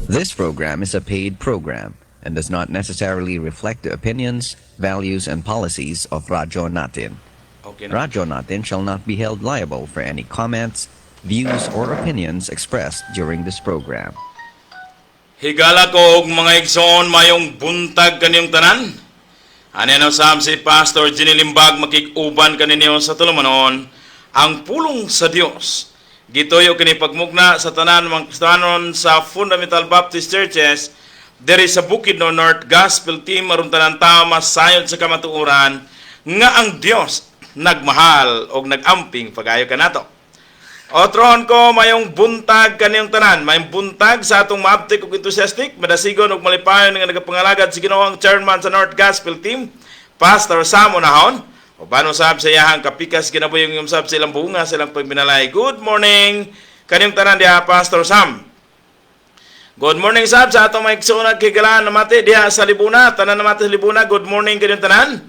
This program is a paid program and does not necessarily reflect the opinions, values, and policies of Radyo Natin. Okay na. Radyo Natin shall not be held liable for any comments, views, or opinions expressed during this program. Higala ko og mga igsoon mayong buntag kaniyong tanan. Ano sam si Pastor Ginny Limbag makikuban kaninyo sa tulumanon ang pulong sa Dios. Gitoyo kini pagmugna sa tanan mga Kristiyanon sa Fundamental Baptist Churches diri sa Bukidnon North Gospel Team aron tanan ta masayod sa kamatuoran nga ang Dios nagmahal og nagamping pagayo kanato. Otron ko mayong buntag kaniyong tanan, mayong buntag sa atong maabtik ug enthusiastic, madasigon og malipayon nga nagapangalagad si Ginoong Chairman sa North Gospel Team, Pastor Sam Unahon. O paano sab sa iyahang kapikas kinabuhi yung sab silang bunga silang pagminalay. Good morning kaniyong tanan diha Pastor Sam. Good morning sab sa atong maigsoon kigalaan namati diha sa Libuna, tanan namati sa Libuna. Good morning kaniyong tanan.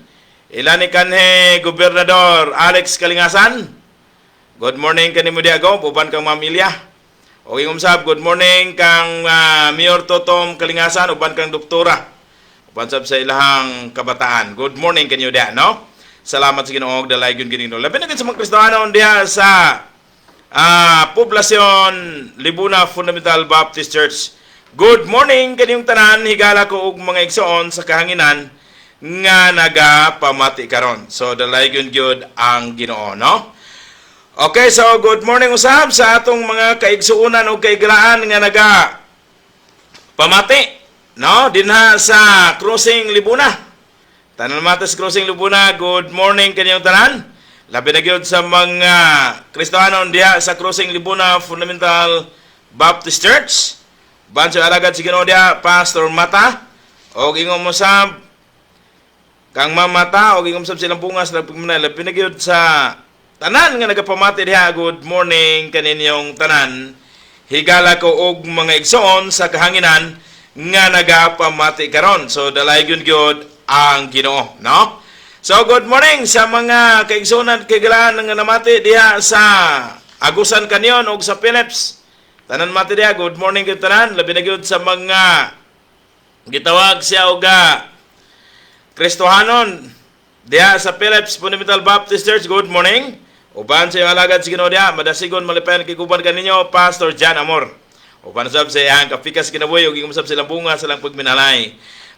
Ilan ni kanhe Gobernador Alex Kalingasan. Good morning kanimo diha go uban kang mamilya. O ingom sab good morning kang Mayor Totom Kalingasan uban kang doktora. Uban sab sa ilahang kabataan. Good morning kanyo diha no. Salamat sa Ginoo dalay gyud Ginoo. Labi na sa mga Kristiyano diha sa poblasyon Libuna Fundamental Baptist Church. Good morning kaniyong tanan, higala ko og mga igsoon sa kahanginan nga nagapamati karon. So dalay gyud ang Ginoo, no? Okay, so good morning usab sa atong mga kaigsuonan ug kaigraan nga naga pamati, no? Dinha sa Crossing Libuna. Tanan Matas Crossing Libuna, good morning kanyang tanan. Labi na gyud sa mga Kristiyano diha sa Crossing Libuna Fundamental Baptist Church. Banso alagad si Ginoo diha Pastor Mata og ingom mo sab kang Mamata og ingom sab silang bungas na pagmanay. Labi na gyud sa tanan nga nagapamati diha, good morning kaninyong tanan. Higala ko og mga igsoon sa kahanginan nga nagapamati karon. So dalay gyud ang Ginoo, no? So good morning sa mga kaigsunan kaigalaan nga namati diha sa Agusan Canyon ug sa Philips. Tanan mati diha, good morning gyud tanan. Labi na gyud sa mga gitawag siya og Kristohanon diha sa Philips Fundamental Baptist Church. Good morning. Uban sa alagad si Ginoo diha, madasigon malipayon kiguban kaninyo Pastor Jan Amor. Uban sab sa iyang kapikas kinabuhi ug igumsab silang bunga silang pagminalay.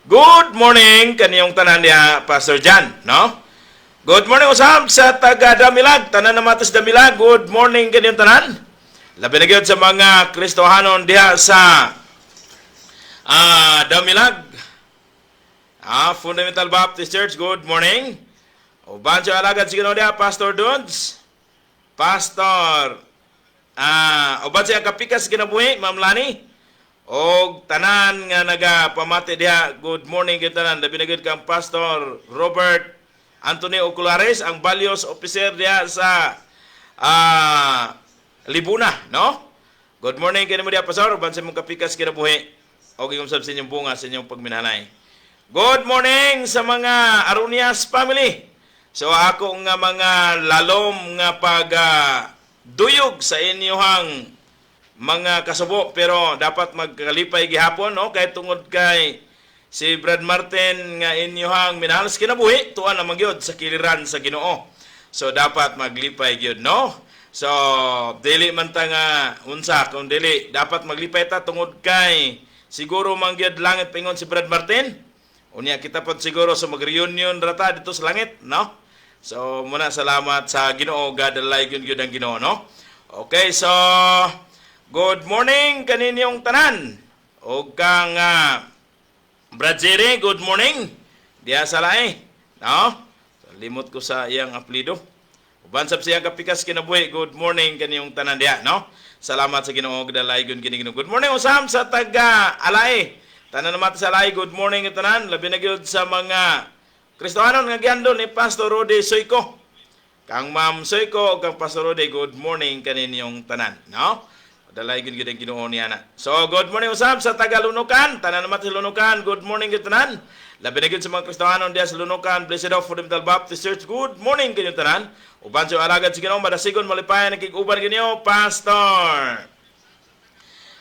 Good morning kaniyong tanan diha Pastor Jan, no? Good morning usab sa taga Damilag, tanan na matas Damilag. Good morning kaniyong tanan. Labi na gyud sa mga Kristohanon diha sa Damilag. Fundamental Baptist Church, good morning. Uban sa alagad si Ginoo diha Pastor Dudes. Pastor uban sa kapikas kinabuhi Ma'am Lani. Og tanan nga nagapamati diha, good morning gyud tanan. Labi na gyud kang Pastor Robert Anthony Oculares, ang Values Officer diha sa Libuna, no? Good morning kanimo diha Pastor, uban sa imong kapikas kinabuhi. Og ingom sab sa inyong bunga sa inyong pagminalay. Good morning sa mga Arunias family. So ako nga mga lalom nga duyog sa inyohang mga kasubo, pero dapat magkalipay gihapon, no? Kahit tungod kay si Brad Martin nga inyohang minahalas kinabuhi, tuan naman gyud sa kiliran sa Ginoo. So dapat maglipay gyud, no? So dili man ta nga unsa kung dili dapat maglipay ta tungod kay siguro man gyud langit pingon si Brad Martin. Unya kita pod siguro sa mag-reunion rata dito sa langit, no? So muna salamat sa Ginoo, gadalay gyud ang Ginoo, no? Okay, so good morning kaninyong tanan. O kang Brad Jerry, good morning. Diya sa lae, no? So, limot ko sa iyang aplido. Uban sab siyang kapikas kinabuhi, good morning kaninyong tanan diya, no? Salamat sa Ginoo, gadalay gyud Ginoo. Good morning usam sa taga Alay. Tanan naman sa Alay, good morning tanan. Labi na gyud sa mga Kristohanon nga gihandol ni Pastor Rode Soyko. Kang Ma'am Soyko o kang Pastor Rode, good morning kaninyong tanan, no? Dalay gyud ang Ginoo niya na. So good morning usab sa taga Lunukan, tanan naman sa Lunukan, good morning gyud tanan. Labi na gyud sa mga Kristohanon diha sa Lunukan, Blessed of Fundamental Baptist Church, good morning kanyo tanan. Uban sa alagad sa Ginoo, madasigon malipayan nakig-uban kanyo Pastor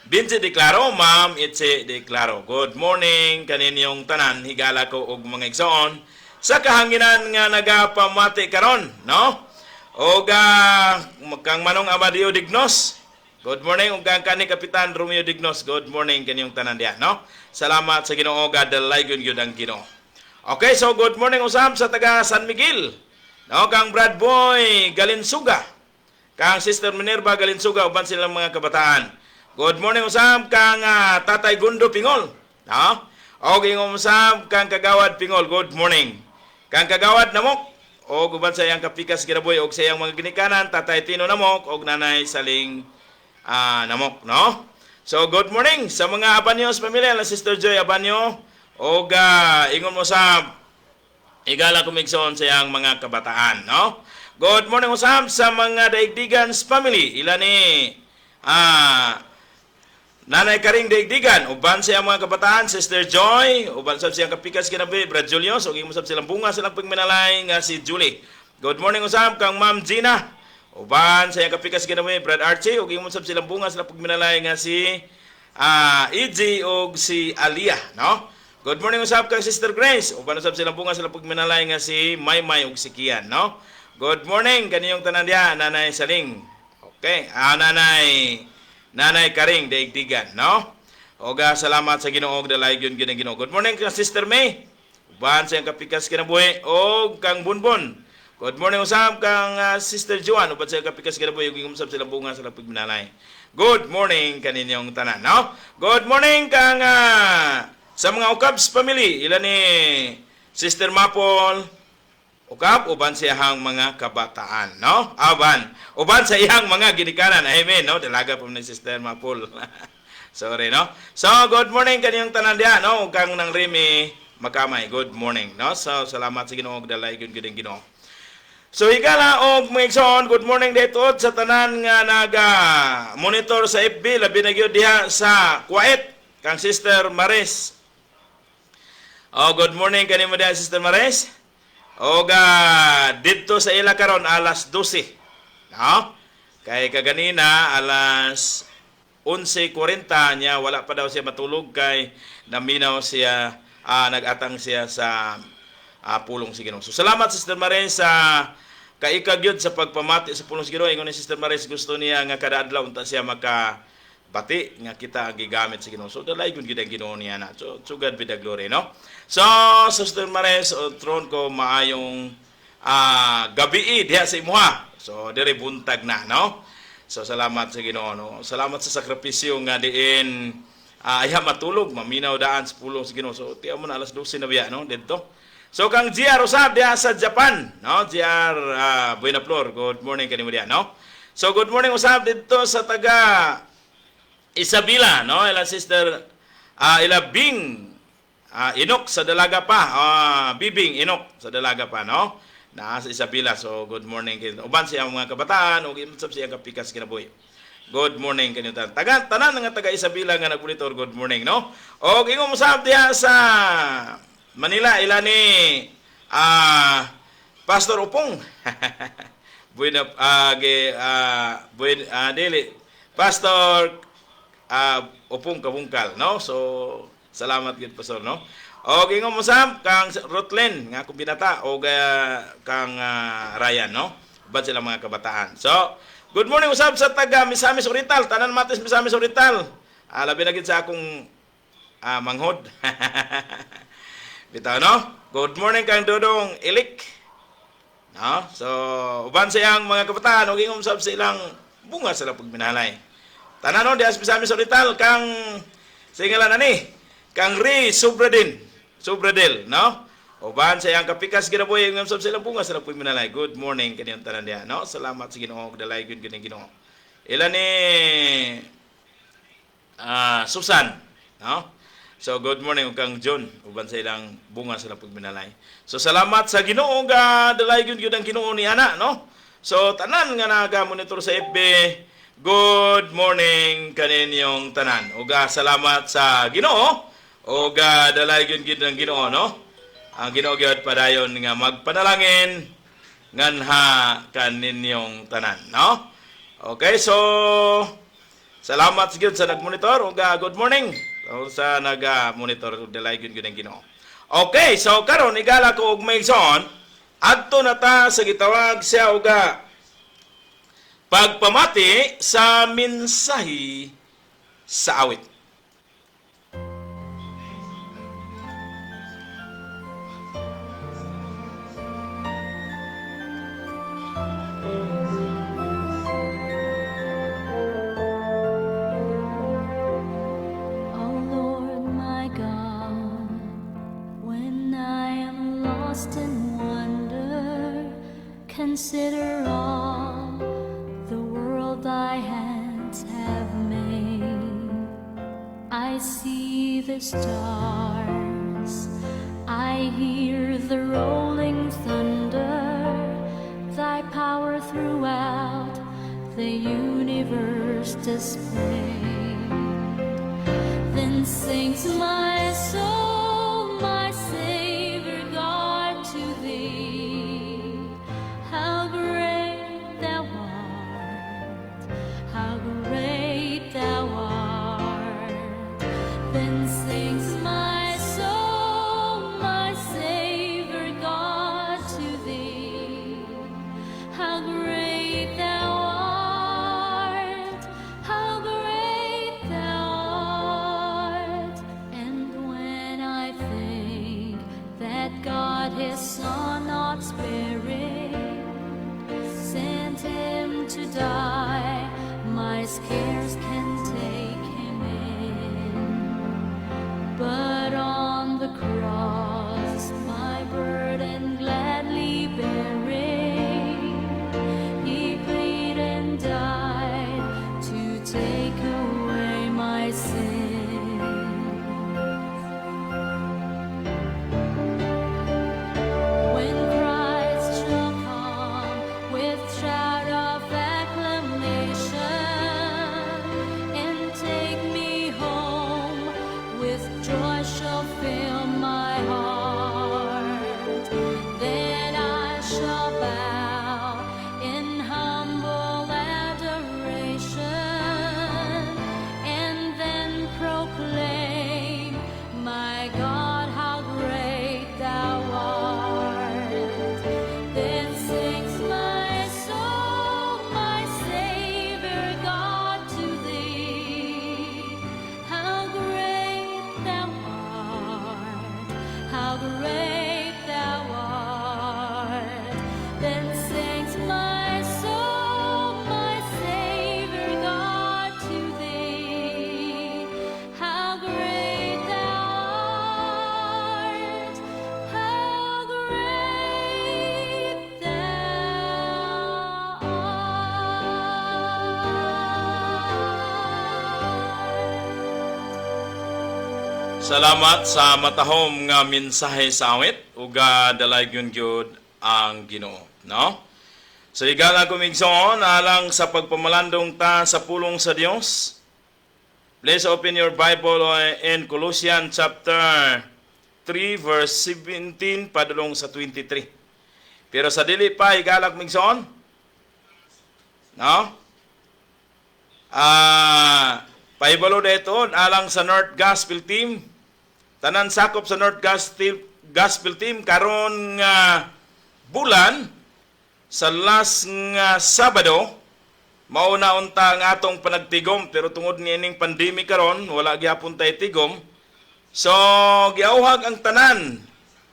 Vince De Claro, Ma'am Itse De Claro. Good morning kaninyong tanan, higala ko og mga igsoon sa kahanginan nga nagapamati karon, no? Og kang Manong Amadeo Dignos. Good morning ug kang kani Kapitan Romeo Dignos. Good morning kaninyong tanan diha, no? Salamat sa Ginoo, gadalay gyud ang Ginoo. Okay, so good morning usab sa taga San Miguel. No, kang Brad Boy Galinsuga. Kang Sister Minerva Galinsuga uban silang mga kabataan. Good morning usab kang Tatay Gundo Pingol. No? O gingom usab kang Kagawad Pingol. Good morning. Kang Kagawad Namok o uban sa iyang kapikas Ginaboy og sa iyang mga ginikanan Tatay Tino Namok og Nanay Saling Namok, no? So good morning sa mga Abanyos pamilya, la Sister Joy Abanyo og ingon mo sa igala kumigson sa iyang mga kabataan, no? Good morning usab sa mga Daigdigans family. Ila ni Nanay Karing Daigdigan, uban sa iyang mga kabataan, Sister Joy, uban sa siyang kapikas kinabi, Brad Julius, ug imo sab silang bunga silang pagminalay nga si Julie. Good morning usab kang Ma'am Gina. Uban sa iyang kapikas kinabi, Brad Archie, ug imo sab silang bunga silang pagminalay nga si EJ ug si Alia, no? Good morning usab kang Sister Grace. Uban usab silang bunga silang pagminalay nga si Maymay ug si Kian, no? Good morning kaniyong tanan diha, Nanay Saling. Okay, Nanay Karing Daigdigan, no? Oga salamat sa Ginoo og dalay gyud ang Ginoo. Good morning kang Sister May. Uban sa iyang kapikas kinabuhi og kang Bunbon. Good morning usab kang Sister Joan, uban sa iyang kapikas kinabuhi og usab sila bunga sa pagminalay. Good morning kaninyong tanan, no? Good morning kang sa mga Ukabs family. Ila ni Sister Mapol Ukab, uban sa iyang mga kabataan, no? Uban sa iyang mga ginikanan. Amen, no? Dalaga po ni Sister Mapul. Sorry, no? So, good morning kaniyong tanan diha, no? Kang nang Remy Makamay. Good morning, no? So, salamat sa Ginoo og dalay gyud ang Ginoo. So, higala og maigsoon, good morning dito sa tanan nga naga-monitor sa FB, labi na gyud diha sa Kuwait, kang Sister Maris. Oh, good morning kanimo diha, Sister Maris. Og dito sa ila karon alas 12. No? Kay kaganina alas 11:40 niya wala pa daw siya matulog kay naminaw siya nagatang siya sa pulong si Ginoo. So salamat Sister Maris sa kaikagyod sa pagpamati sa pulong si Ginoo. Ingon ni Sister Maris gusto niya nga kada adlaw unta siya makabati nga kita gigamit sa Ginoo. So dalay gyud gid ang Ginoo niya na. So God be the glory, no? So, Sister Maris, tron ko maayong gabi diha sa imuha. So, dire buntag na, no? So, salamat sa Ginoo, no? Salamat sa sakripisyo nga diin iya matulog, maminaw daan sa pulong sa Ginoo. So, tiya mo na alas 12 na biya, no? Dito. So, kang GR usab diha sa Japan, no? GR Buena Flor, good morning kanimo diha, no? So, good morning usab dito sa taga Isabela, no? Ila Sister ila Bing Inok sa Dalaga pa, Bibing Inok sa Dalaga pa, no? Naa sa Isabela. So good morning kay uban siya mga kabataan ug imsab siya kapikas kinabuhi. Good morning kanyo tanan nga taga Isabela nga nagmonitor, good morning, no? Og ingom usab diha sa Manila ila ni Pastor Upong. Buena dili Pastor Upong Kabungkal, no? So salamat gid Pastor, no? Og ingom mo sam kang Rutlen nga kumbinata og kang Ryan, no? Bad sila mga kabataan. So, good morning usab sa taga Misamis Oriental, tanan matis Misamis Oriental. Labi na gid sa akong manghod. Bitaw, no? Good morning kang Dodong Ilik. No? So, uban sa iyang mga kabataan og ingom usab sa ilang bunga sila pagminalay. Tanan no di Misamis Oriental kang singalan ani kang Ri Sobradel, no? Uban sa iyang kapikas ginabuhi ng sab silang bunga sila puy minalay. Good morning kaniyang tanan diha, no? Salamat sa Ginoo og dalay gyud kining Ginoo. Ila ni Susan, no? So good morning kang John, uban sa ilang bunga sila puy minalay. So salamat sa Ginoo ga dalay gyud ang Ginoo ni ana, no? So tanan nga naga-monitor sa FB, good morning kaninyong tanan. Uga salamat sa Ginoo. O dalay gyud ang Ginoo, no? Ang Ginoo gyud padayon nga magpanalangin nganha kaninyong tanan, no? Okay, so Salamat gyud sa nag-monitor ug good morning sa nag-monitor ug dalay gyud ang Ginoo. Okay, so karon igala ko og may son adto na ta sa gitawag siya og pagpamati sa mensahe sa awit. Oh Lord my God, when I am lost in wonder, consider all the world thy hands have made. I see the stars, I hear the rolling thunder, thy power throughout the universe displayed. Then sings my soul, my Savior God, to thee. How great thou art, how great thou art. Then sings my soul, my Savior God, to thee. How great thou art, how great thou art. And when I think that God his Son not sparing sent him to die, my scares can take him in. But on the cross, my burden gladly bearing, he paid and died to take away my sin. When Christ shall come with shout of acclamation and take me home, with joy shall fill my heart. Then I shall bow in humble adoration and then proclaim, my God, how great thou art. Then sings my soul, my Savior God, to thee. How great thou art, how great thou art. Then sings my soul, my Savior God, to thee. How great thou art, how great thou art. Salamat sa matahom nga mensahe sa awit ug dalay gyud ang Ginoo, no? So igala kumigsoon alang sa pagpamalandong ta sa pulong sa Dios. Please open your Bible in Colossians chapter 3 verse 17 padulong sa 23. Pero sa dili pa igala kumigsoon, no? Paibalo dito alang sa North Gospel Team. Tanan sakop sa North Gospel Team karon nga bulan sa last nga Sabado mauna unta ang atong panagtigom pero tungod niining pandemic karon wala gyapon tay tigom. So giauhag ang tanan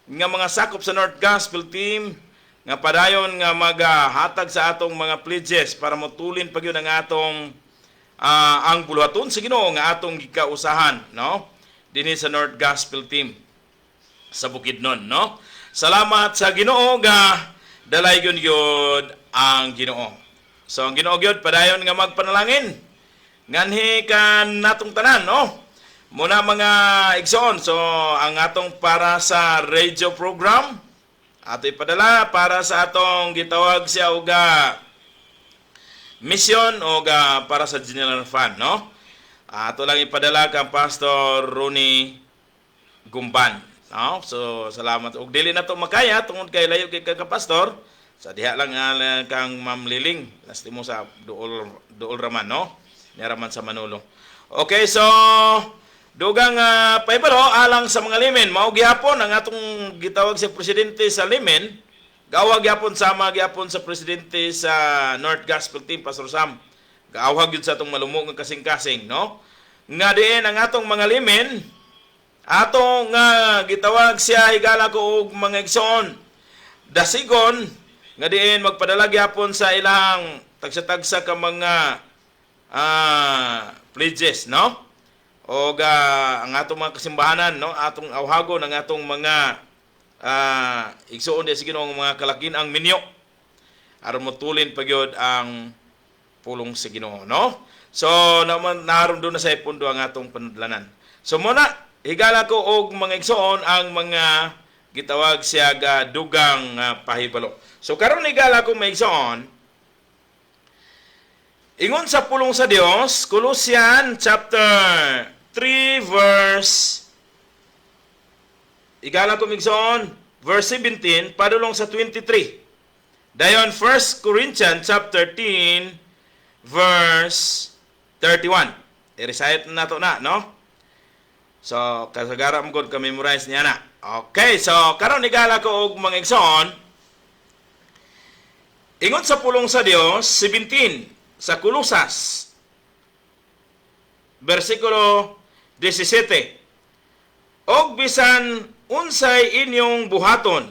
nga mga sakop sa North Gospel Team nga padayon nga maghatag sa atong mga pledges para motulin pa gyud ang atong ang buluhaton sa Ginoo nga atong gikausahan, no? Dinhi sa North Gospel Team sa Bukidnon, no? Salamat sa Ginoo nga dalay gyud ang Ginoo. So ang Ginoo gyud padayon nga magpanalangin nganhi kan natong tanan, no? Muna mga igsoon, so ang atong para sa radio program ato ipadala para sa atong gitawag siya og mission o para sa General Fund, no? Ato lang ipadala kang Pastor Ronnie Gumban, no? So salamat og dili na to makaya tungod kay layo kay ka pastor. Sa diha lang kang Ma'am Liling, lastimo sa duol raman, no? niraman sa Manolo. Okay, so dugang pahibalo alang sa mga limen, mao gihapon ang atong gitawag sa presidente sa limen, gaawag gihapon sama gihapon sa presidente sa North Gospel Team, Pastor Sam. Gaawag yun sa atong malumog nga kasing-kasing, no? Nga diin ang atong mga limen, atong gitawag siya higala ko og mga igsoon. Dasigon nga diin magpadala gyapon sa ilang tagsa-tagsa ka mga pledges, no? O ang atong mga kasimbahanan, no? Atong awhagon ang atong mga igsoon di sige ang mga kalakin ang minyo aron motulin pagyod ang pulong sa Ginoo, no? So naron doon na sa pundo ang atong panudlanan. So muna higala ko og mga igsoon ang mga gitawag siya ga dugang pahibalo. So karon higala ko mga igsoon ingon sa pulong sa Dios, Colossians chapter 3 verse igala ko mga igsoon verse 17 padulong sa 23. Dayon 1 Corinthians chapter 13 verse 31. I-recite na to na, no? So, kasagaram gud ka memorize niya na. Okay, so karon igala ko og mga igsoon. Ingon sa pulong sa Dios 17 sa Kolosas versikulo 17. Og bisan unsay inyong buhaton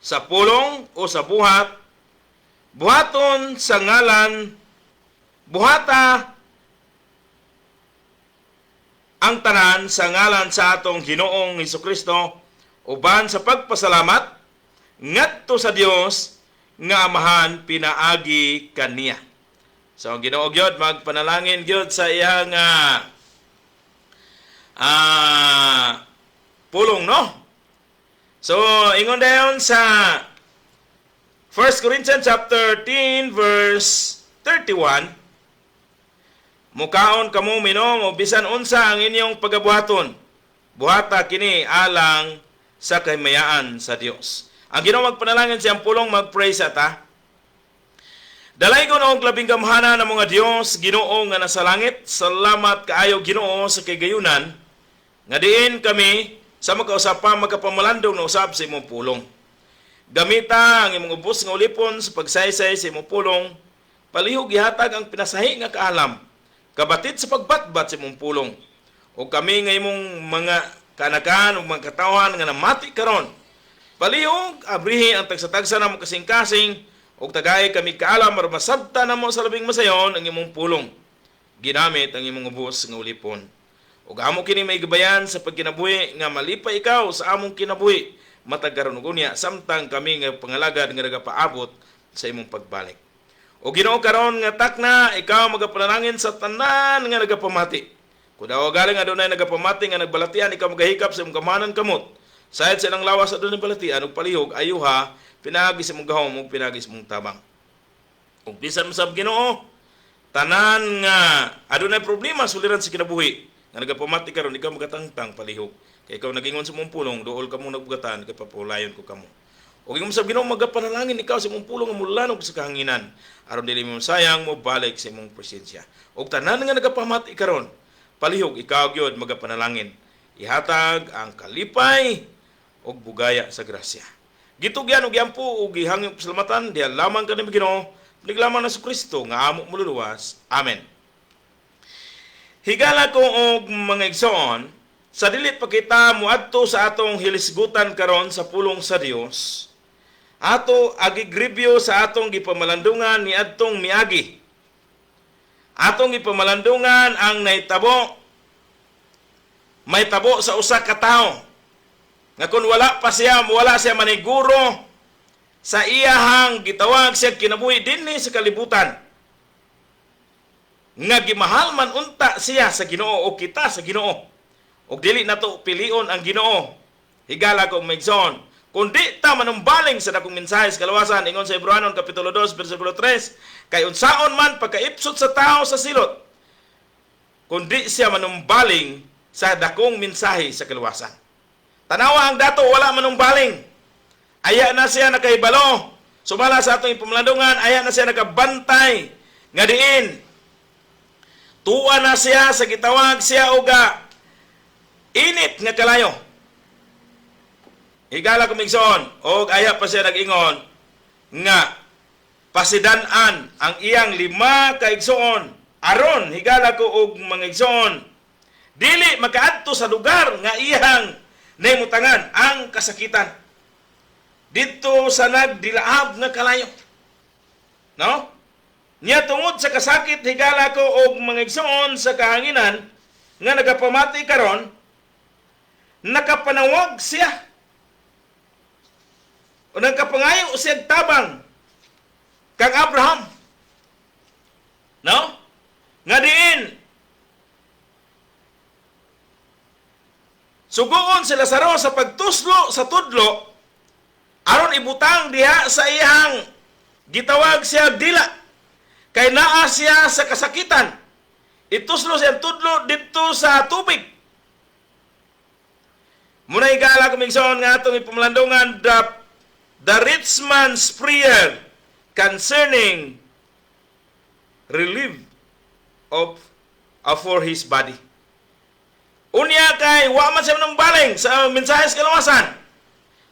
sa pulong o sa buhaton sa ngalan buhata ang tanan sa ngalan sa atong Ginoong Hesukristo uban sa pagpasalamat ngadto sa Dios nga Amahan pinaagi kaniya. So ang Ginoo gyud magpanalangin gyud sa iyang pulong, no? So ingon dayon sa 1 Corinthians chapter 13 verse 31, mukaon kamo minom o bisan unsa ang inyong pagabuhaton, buhata kini alang sa kahimayaan sa Dios. Ang Ginoo magpanalangin siyang pulong mag-pray sa ta. Dalay ko og labing gamhana ng mga Dios, Ginoo nga nasa langit, salamat kaayo Ginoo sa kagayunan nga diin kami sa magkausapa magkapamalandong na usab sa imong pulong. Gamita ang imong ubos nga ulipon sa pagsaysay sa imong pulong, palihog gihatag ang pinasahi nga kaalam, kabatid sa pagbatbat sa imong pulong. O kami nga imong mga kanakan o mga katawhan nga namati karon, palihog abrihi ang tagsatagsa na mo kasing-kasing o tagay kami kaalam aron masabta na mo sa labing masayon ang imong pulong. Ginamit ang imong ubos nga ulipon. O amo kini may gabayan sa pagkinabuhi nga malipay ikaw sa among kinabuhi matag karon ug unya samtang kami nga pangalagad nga nagapaabot sa imong pagbalik. O Ginoo karon nga takna ikaw magapanalangin sa tanan nga nagapamati. Kun daw galing adunay nagapamati nga nagbalatian ikaw magahikap sa imong kamanan kamot. Sayad sa ilang lawas adunay balatian ug palihog ayuha pinagi sa imong gahom ug pinagi sa imong tabang. Ug bisan masab Ginoo tanan nga adunay problema suliran sa kinabuhi nga nagapamati karon ikaw magatangtang palihog. Kay ikaw nagingon sa imong pulong duol kamo nagbugatan kay papulayon ko kamo. O kung sa Ginoo magapanalangin ikaw sa imong pulong nga mulanog sa kahanginan aron dili mo sayang mo balik sa imong presensya. Og tanan nga nagapamati karon, palihog ikaw gyud magapanalangin. Ihatag ang kalipay og bugaya sa grasya. Gitugyan og yampo og gihangyo pasalamatan diha lamang kanimo Ginoo, niglamang na sa Kristo nga amo mululuwas. Amen. Higala ko og mga igsoon, sa dilit pa kita muadto sa atong hilisgutan karon sa pulong sa Dios, ato agigribyo sa atong gipamalandungan ni adtong miagi. Atong gipamalandungan ang naitabo, may tabo sa usa ka tawo. Nga kung wala siya maniguro sa iyahang gitawag siya kinabuhi dinhi sa kalibutan. Nga gimahal man unta siya sa Ginoo o kita sa Ginoo. Og dili nato pilion ang Ginoo. Higala ko maigsoon, kundi ta manumbaling sa dakong mensahe sa kalawasan ingon sa Hebreanon kapitulo 2 bersikulo 3, kay unsaon man pagkaipsot sa tao sa silot, kundi siya manumbaling sa dakong mensahe sa kalawasan. Tanawa ang dato wala manumbaling. Aya na siya nakahibalo. Sumala sa atong ipamalandungan, aya na siya nakabantay nga diin Tuwa na siya sa gitawag siya uga init nga kalayo. Higala kumigsoon, og aya pa siya nag-ingon nga pasidan-an ang iyang 5 ka igsoon. Aron higala ko og mga igsoon, dili makaadto sa lugar nga iyang nahimutangan ang kasakitan dito sa nagdilaab nga kalayo. No? Niya tungod sa kasakit higala ko og mga igsoon sa kahanginan nga nagapamati karon, nakapanawag siya o nagkapangayo siya tabang kang Abraham. No? Nga diin suguon si Lazaro sa pagtuslo sa tudlo aron ibutang diha sa iyang gitawag siya dila kay naa siya sa kasakitan. Ituslo siya tudlo dito sa tubig. Muna higala kumigsoon nga itong ipamulandungan the rich man's prayer concerning relief for his body. Unya kay wa man siya nang baling sa mensahe sa kalawasan.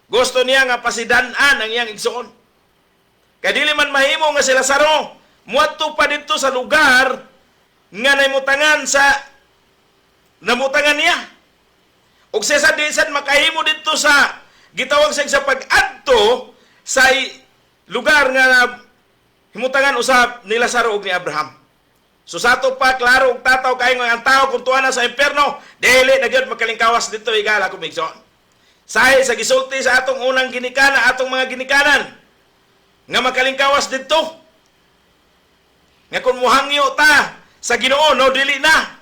Gusto niya nga pasidan-an ang iyang igsoon. Kay dili man mahimo nga si Lazaro muadto pa dito sa lugar nga namutangan niya. Og siya sa disan makahimo dito sa gitawag sa pag-adto sa lugar nga himutangan usab ni Lazaro ug ni Abraham. So sa ato pa klaro og tataw kay nga ang tao kung tuwa na sa impierno, dili na gyud makalingkawas dito higala kumigsoon. Sahi sa gisulti sa atong unang ginikana, atong mga ginikanan nga makalingkawas dito. Nga kung muhangyo ta sa Ginoo no dili na.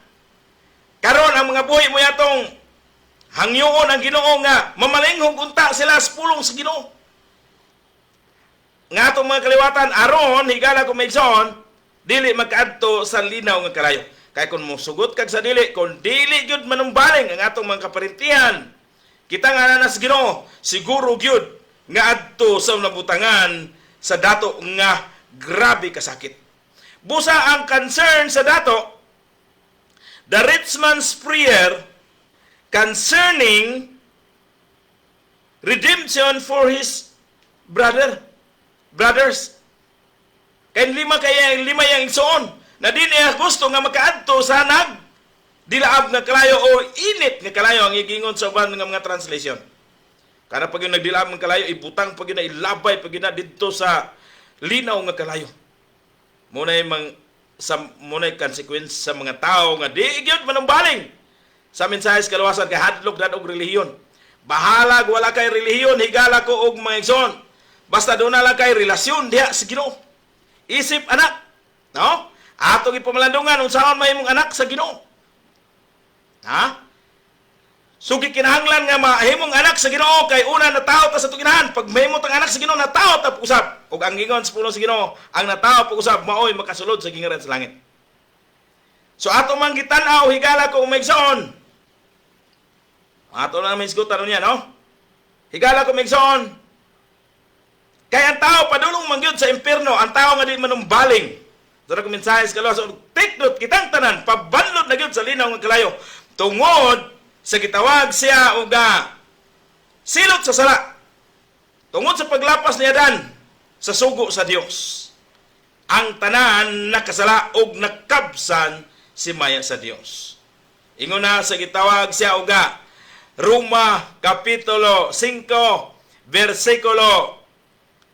Karon ang mga buhi mo yatong hangyoon ang Ginoo nga mamalinghog unta sila sa pulong sa Ginoo. Nga atong mga kaliwatan aron higala kumigsoon dili magkaadto sa linaw nga kalayo. Kay kung musugot kag sa dili, kung dili gyud manumbaling ang atong mga kaparintihan, kita nga na sa Ginoo, siguro gyud nga adto sa nabutangan sa dato nga grabe kasakit. Busa ang concern sa dato, the rich man's prayer concerning redemption for his brothers. Kaya lima yang igsoon na di niya gusto nga makaadto sa dilaab nga kalayo o init nga kalayo ang igingon sa uban nga mga translation. Kada pag yung nagdilaab ng kalayo, ibutang pag yun na ilabay pag yun na dito sa linaw nga kalayo. Muna'y consequence sa mga tao nga di igyot manumbaling sa mensahe sa kalawasan kay hadlok dan og relihiyon. Bahalag wala kay relihiyon, higala ko og mga igsoon. Basta doon na lang kay relasyon diha sa Ginoo. Isip anak, no? Atong ipamalandungan unsaon mahimong anak sa Ginoo. Ha? Sugi kinahanglan nga mahimong anak sa Ginoo kay una natawo ta sa tuginahan. Pag mahimo tang anak sa Ginoo natawo ta usab. Ug ang gingon sa puno sa Ginoo, ang natawo pa usab maoy makasulod sa gingaran sa langit. So ato man gitan-aw higala ko umigsoon. Ato na misgutan niya, no? Higala ko umigsoon. Kay ang tao padulong man gyud sa impierno, ang tao nga di manumbaling. Dara ko mensahe sa kalawasan, tikdot kitang tanan pabanlod na gyud sa linaw nga kalayo. Tungod sa gitawag siya og silot sa sala. Tungod sa paglapas ni Adan sa sugo sa Dios. Ang tanan nakasala og nakabsan si maya sa Dios. Ingon na sa gitawag siya og Roma kapitulo 5 versikulo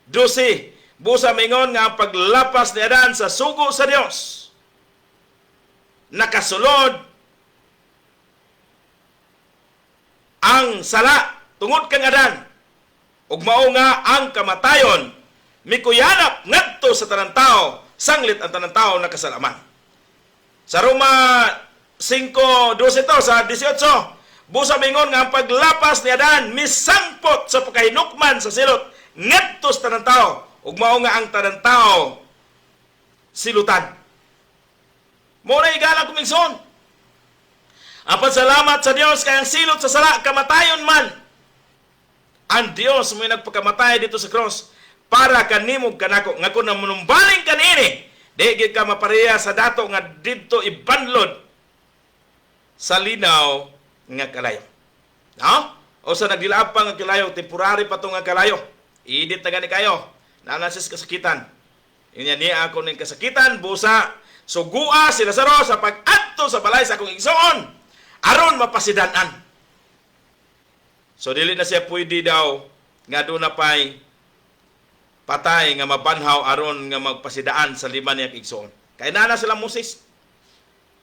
12. Busa mingon nga ang paglapas ni Adan sa sugo sa Dios nakasulod ang sala tungod kang Adan ug mao nga ang kamatayon mikuyanap ngadto sa tanang tao, sanglit ang tanang tao nakasalaman. Sa Roma 5:12 to sa 18, busa mingon nga ang paglapas ni Adan misangpot sa pagkahinukman sa silot ngadto sa tanang tao ug mao nga ang tanang tao silutan. Mo na igala kumigsoon. Apan salamat sa Dios kay ang silot sa sala kamatayon man. Ang Dios mo nagpakamatay dito sa cross para kanimo kanako nga kun manumbaling kanini Di gid ka mapareha sa dato nga didto ibanlod sa linaw nga kalayo. No? O sa nagdilaap pa nga kalayo, temporary pa to nga kalayo. Idit na gani kayo. Nanasis kasakitan. Inya niya ako ng kasakitan, busa, sugua si Lazaro sa pag-adto sa balay sa akong igsoon. Aron mapasidanan. So dili na siya pwede daw nga doon na pa'y patay nga mabanhaw aron nga magpasidaan sa lima niya igsoon. Kaya na sila Moses.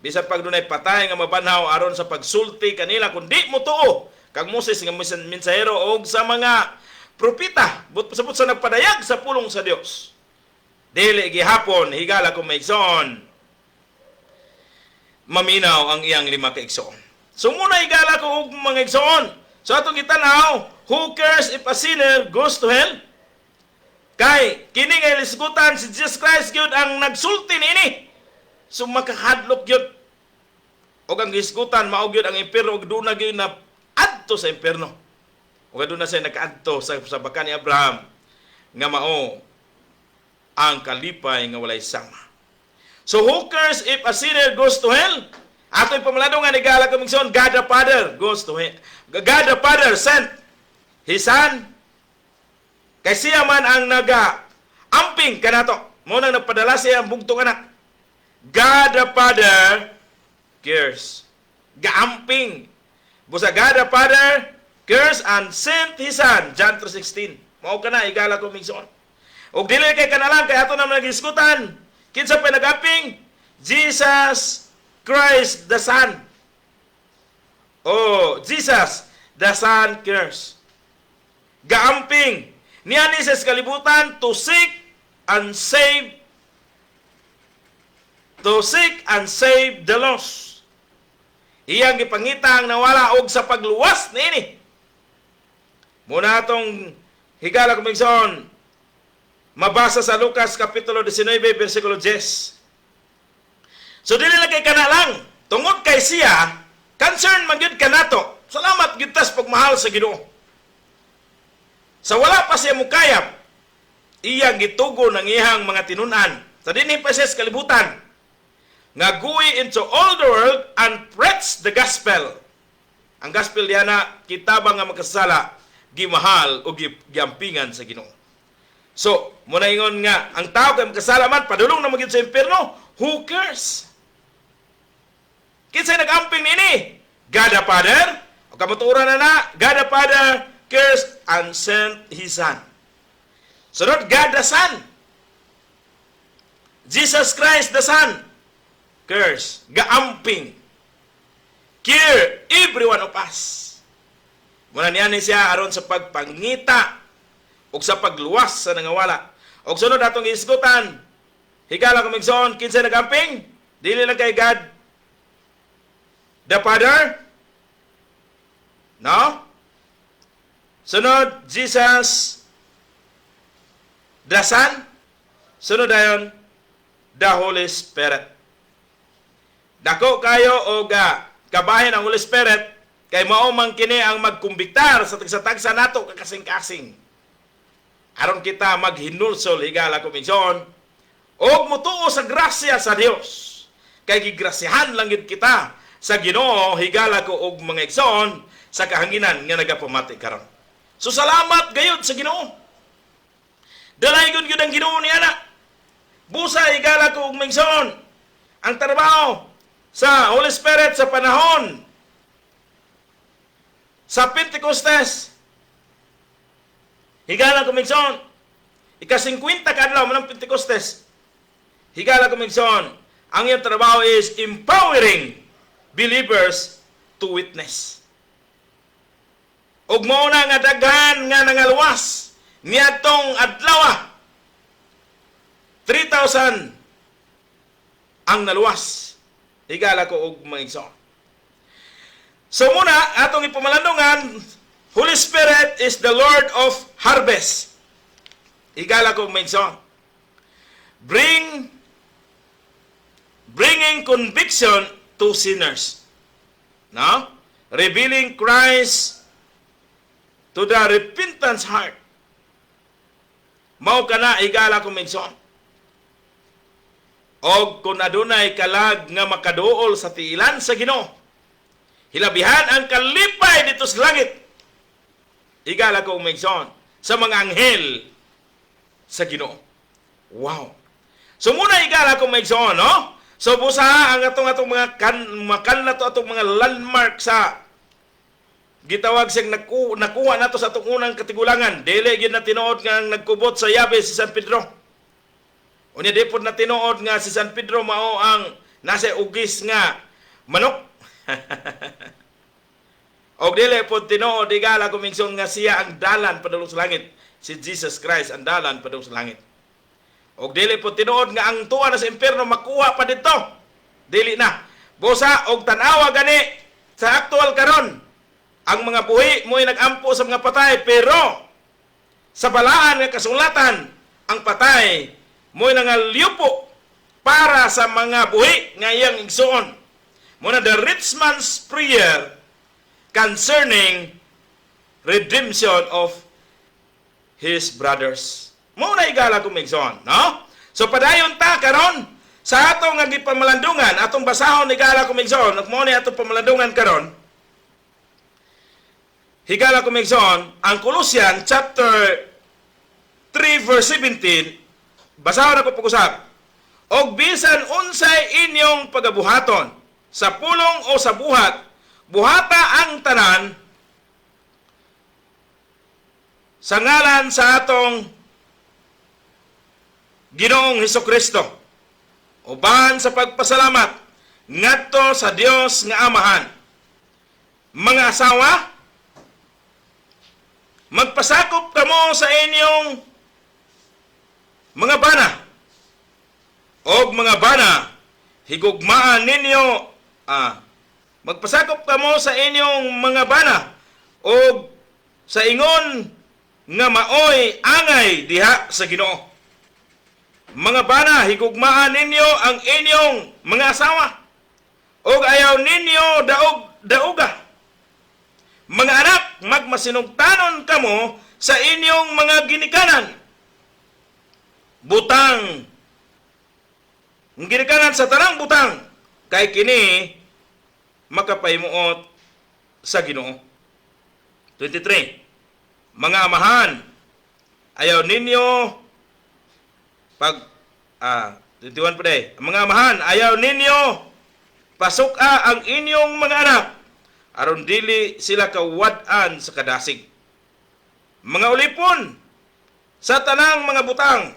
Bisan pag dunay patay nga mabanhaw aron sa pagsulti kanila kundi mo tuo kag Moses nga mensahero og sa mga propeta sabot sa nagpadayag sa pulong sa Dios. Dili gihapon higala ko maigsoon. Maminaw ang iyang lima ka igsoon. So muna higala ko og mga igsoon. So atong gitanaw, who cares if a sinner goes to hell? Kay kini nga lisgutan si Jesus Christ gyud ang nagsulti niini. So makahadlok gyud. Og ang gisgutan mao gyud ang impierno og duna gyud na adto sa impierno. Og aduna siya nakaadto sa bakan ni Abraham nga mao ang kalipay nga walay sama. So who cares if a sinner goes to hell? Ato ipamaladong nga nigala kamingson, God the Father goes to hell. God the Father sent His Son. Kay siya man ang amping kanato. Mo nang nagpadala siya ang bugtong anak. God the Father cares. Gaamping. Busa God the Father cares and sent His Son. John 3:16. Mao kana igala ko mingson. Og dili kay kanalang kay ato na nagiskutan. Kinsa pa nagamping? Jesus Christ the Son. Oh, Jesus the Son cares. Gaamping. Niya ni sa kalibutan to seek and save the lost. Iyang gipangita ang nawala og sa pagluwas niini. Muna atong higala kumigson mabasa sa Lucas kapitulo 19 bersikulo 10. So dili lang kay kana lang tungod kay siya concern man gyud kanato. Salamat gyud tas pagmahal sa Ginoo. Sa wala pa siya mukayap, iyang gitugo ng iyang mga tinunan sa dinhi pa siya sa kalibutan nga guwi into all the world and preach the gospel. Ang gospel diyan na kitabang nga makasala gimahal o giampingan sa Ginoo. So, muna ingon nga ang tao kay makasala man padulong na magid sa impierno, who cares? Kinsa nagamping nini? God the Father. O kamuturan na God the Father cares and sent His Son. So not God the Son. Jesus Christ the Son cares, gaamping, care everyone of us. Muna niyan siya aron sa pagpangita o sa pagluwas sa nangawala. O sunod atong isgutan, higala kumigson, kinsa nagamping? Dili lang kay God the Father? No? Sunod, Jesus the Son. Sunod ayon, the Holy Spirit. Dako kayo o kabahin ang Holy Spirit kay mao man kini ang magkumbiktar sa tagsa-tagsa nato kakasing-kasing. Aron kita maghinulsol higala kumigson og mutuo sa grasya sa Dios. Kay gigrasyahan lang gid kita sa Ginoo higala ko og mga igsoon sa kahanginan nga nagapamati karon. So salamat gayud sa Ginoo. Dalaygon gyud ang Ginoo niya na. Busa higala ko og mingson ang trabaho sa Holy Spirit sa panahon sa Pentecostes. Higala ko mingson ika-50 kadlaw man ang Pentecostes. Higala ko mingson ang iyang trabaho is empowering believers to witness. Ug mao na nga daghan nga nangaluwas niadtong adlaw 3,000 ang naluwas. Higala ko og mga igsoon. So muna atong ipamalandungan, Holy Spirit is the Lord of harvest. Higala ko og mga igsoon. Bringing conviction to sinners. No? Revealing Christ to the repentance heart. Mao kana higala ko migson. O kung adunay kalag nga makaduol sa tiilan sa Ginoo, hilabihan ang kalipay dito sa langit. Higala ko umigson sa mga anghel sa Ginoo. Wow. So muna higala ko umigson, no? So busa ang atong mga makanla to atong mga landmark sa gitawag siyang nakuha nato sa atong unang katigulangan. Dili gyud na tinuod nga nagkubot sa yabe si San Pedro. Unya di pod na tinuod nga si San Pedro mao ang nasa ugis nga manok. Og dili pod tinuod igala kumingson nga siya ang dalan padulong sa langit. Si Jesus Christ ang dalan padulong sa langit. Og dili pod tinuod nga ang tuwa na sa impierno makuha pa dito. Dili na. Busa og tan-awa gani sa aktual karon. Ang mga buhi mo'y nag-ampo sa mga patay, pero sa balaan nga kasulatan, ang patay mo'y nangalyupo para sa mga buhi nga iyang igsuon. Muna the rich man's prayer concerning redemption of his brothers. Muna igala kong igsuon, no? So padayon ta karon sa atong nga gipamalandungan, atong basahon igala kong igsuon, mo ni atong pamalandungan karon. Higala kumigson, ang Colossians chapter 3 verse 17, basahon ako pag-usap. Og bisan unsay inyong pagabuhaton, sa pulong o sa buhat, buhata ang tanan, sa ngalan sa atong Ginoong Hesukristo, uban sa pagpasalamat, ngadto sa Dios nga Amahan. Mga asawa, magpasakop kamo sa inyong mga bana. Og mga bana, higugmaan ninyo, magpasakop kamo sa inyong mga bana. Og sa ingon nga maoy angay diha sa Ginoo. Mga bana, higugmaan ninyo ang inyong mga asawa. Og ayaw ninyo dauga. Mga anak, magmasinugtanon kamo sa inyong mga ginikanan. Butang. Ang ginikanan sa tarang butang. Kay kini, makapahimuot sa Ginoo. 23. Mga amahan, ayaw ninyo 21 pa day. Mga amahan, ayaw ninyo pasuka ang inyong mga anak aron dili sila kawad-an sa kadasig. Mga ulipon, sa tanang mga butang,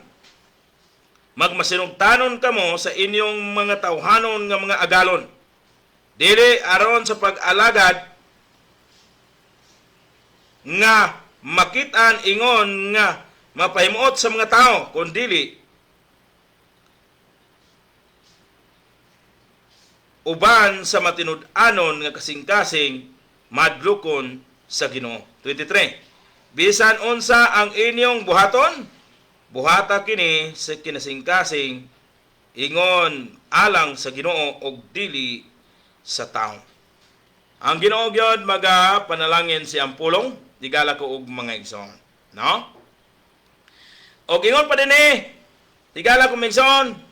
magmasinugtanon kamo sa inyong mga tawhanon nga mga agalon. Dili aron sa pag-alagad nga makitaan ingon nga mapahimuot sa mga tao, kundili uban sa matinud-anon nga kasing-kasing madlukon sa Ginoo. 23. Bisan unsa ang inyong buhaton, buhata kini sa kinasing-kasing ingon alang sa Ginoo og dili sa tawo. Ang Ginoo gyud magapanalangin si Ampulong, digala ko og mga igsoon, no? Og ingon pa dinhi, digala ko migsoon,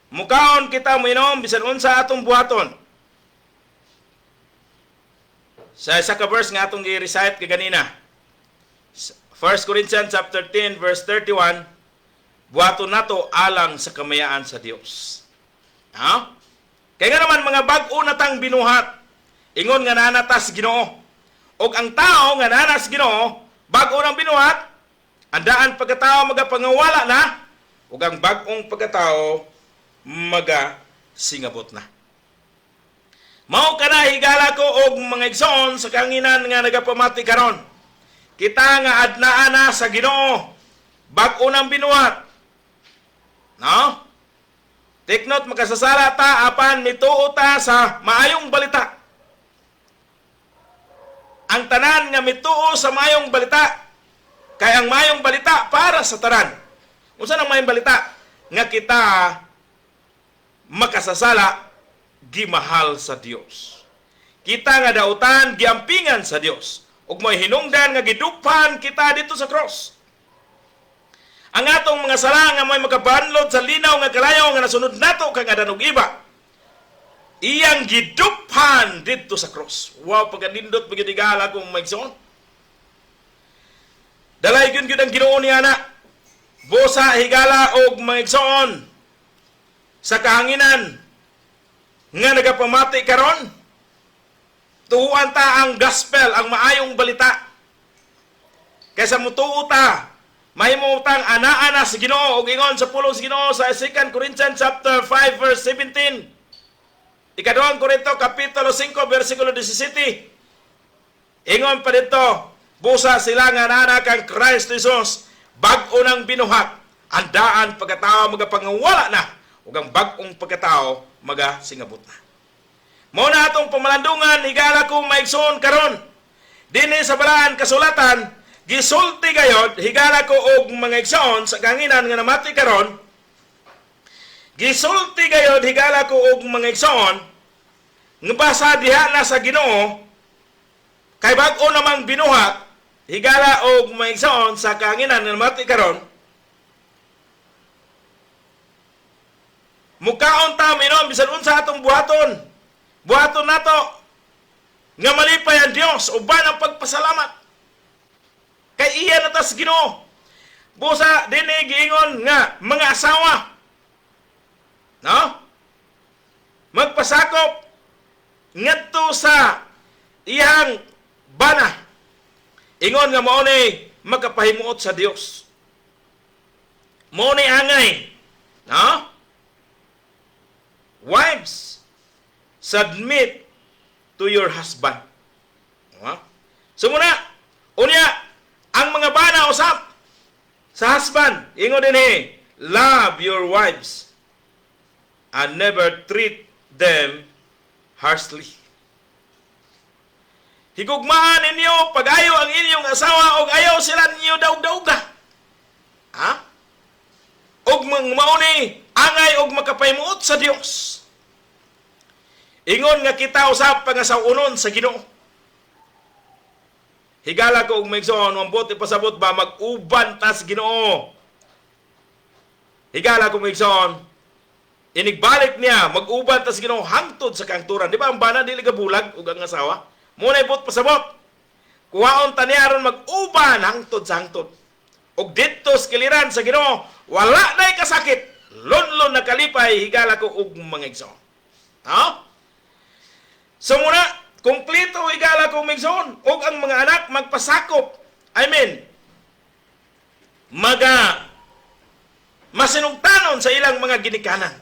mukaon kita moinom bisan unsa atong buhaton. Sa isa ka verse nga atong gi-recite kaganina. 1 Corinthians chapter 10 verse 31, buhaton nato alang sa kamayaan sa Dios. Ha? Kaya nga naman mga bag-o na tang binuhat, ingon nga nanatas Ginoo. Og ang tao nga nanas Ginoo, bag-o nang binuhat, andaan pagkatao magapangawala na, ug ang bag-ong pagkatao magasingabot na. Mao kana higala ko og mga igsoon sa kanginan nga nagapamati karon. Kita nga adnaan na sa Ginoo, bag-o nang binuhat. No? Take note, makasasala ta apan mituo ta sa maayong balita. Ang tanan nga mituo sa maayong balita, kay ang maayong balita para sa tanan. Unsa nang maayong balita? Nga kita makasasala, gimahal sa Dios. Kita nga dautan, giampingan sa Dios. Ug may hinungdan nga gidukpan kita dito sa cross. ang atong mga sala nga may makabanlod sa linaw nga kalayo nga nasunod nato kang adanog iba. Iyang giduphan dito sa cross. Wow, pagkadindot pagkatigala kong maigsoon. Dalay gyud ang Ginoo niya na. Busa higala og maigsoon sa kahanginan nga nagapamati karon. Tuhuan ta ang gospel, ang maayong balita. Kaysa mutuo ta, mahimutang ana-ana sa Ginoo ug ingon sa pulong sa Ginoo sa 2 Corinthians chapter 5 verse 17. Ikaduhang Korinto kapitulo 5 bersikulo 17. Ingon pa dito, busa sila nga nana kang Kristo Jesus, bag-o nang binuhat, andaan pagkatao magapangawala na, ug ang bag-ong pagkatao magasingabot na. Mao na atong pamalandungan, higala kong maigsoon karon. Dinhi sa balaan kasulatan, gisulti gayod, higala ko og mga igsoon sa kanginan nga namati karon. Gisulti gayod, higala ko og mga igsoon, nga basa diha na sa Ginoo, kay bag-o namang binuhat, higala og mga igsoon sa kanginan nga namati karon. Mukaon ta minom bisan unsa atong buhaton. Buhaton nato nga malipay ang Dios uban ang pagpasalamat. Kay iya na tas Ginoo. Busa dinhi giingon nga mga asawa. No? Magpasakop ngadto sa iyang bana. Ingon nga mao ni makapahimuot sa Dios. Mao ni angay. No? Wives, submit to your husband. So muna, unya, ang mga bana usap sa husband, ingon din love your wives and never treat them harshly. Higugmaan ninyo pag-ayo ang inyong asawa o ayaw sila ninyo daug-dauga. Ha? Og mauni angay og makapaymuot sa Dios. Ingon nga kita usab pangasawunon sa Ginoo. Higala ko og maigsoon, ambot ipasabot ba mag-uban ta sa Ginoo. Higala ko maigsoon, inigbalik niya mag-uban ta sa Ginoo hangtod sa kangturan. Di ba ang bana dili ka bulag ug ang asawa? Muna ibot pasabot. Kuhaon ta niya aron mag-uban hangtod sa hangtod. Og dito sa kiliran sa Ginoo, wala na'y kasakit. Lonlon na kalipay, higala ko og mga igsoon. Ha? So muna, kumplito higala ko migsoon. Og ang mga anak magpasakop. Masinungtanon sa ilang mga ginikanan.